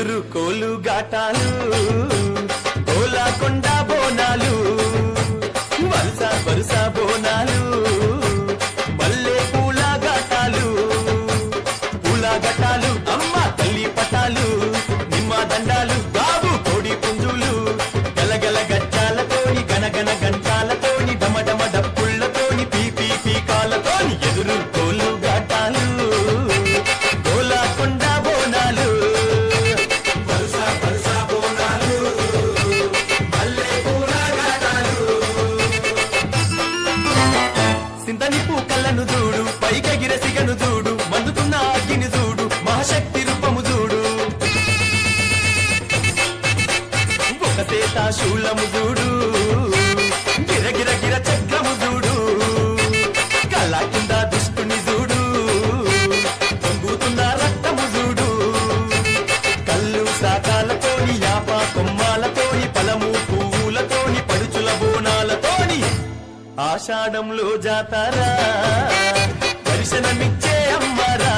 ఎదురు కోలు గాటాలు కోలాకొండ బోనాలు వరుస వరుస బోనాలు మల్లె పూల ఘటాలు అమ్మ తల్లి పటాలు నిమ్మ దండాలు బాబు కోడి పుంజులు గలగల గజ్జాలతోని గనగన గంటాలతోని డమడమ డప్పుళ్లతోని పీపీ పీకాలతోని ఎదురు కోలు ఘటాలు కోలాకొండ బోనాలు వరుస వరుస బోనాలు మల్లె పూల ఘటాలు సింతని పూకళ్ళను చూడు పైకెగిర సిగను చూడు మండుతున్న అగ్గిని చూడు మహాశక్తి రూపము చూడు ఒక సేత శూలము చూడు గిరగిర గిర చక్రము చూడు కళ్ళ కింద దుష్టుని చూడు పొంగుతున్న రక్తము చూడు కళ్ళు సాకాలతోని యాప కొమ్మాలతోని పలము పువ్వులతోని పడుచుల బోనాలతోని ఆషాఢంలో జాతారా దర్శనమిచ్చే అమ్మరా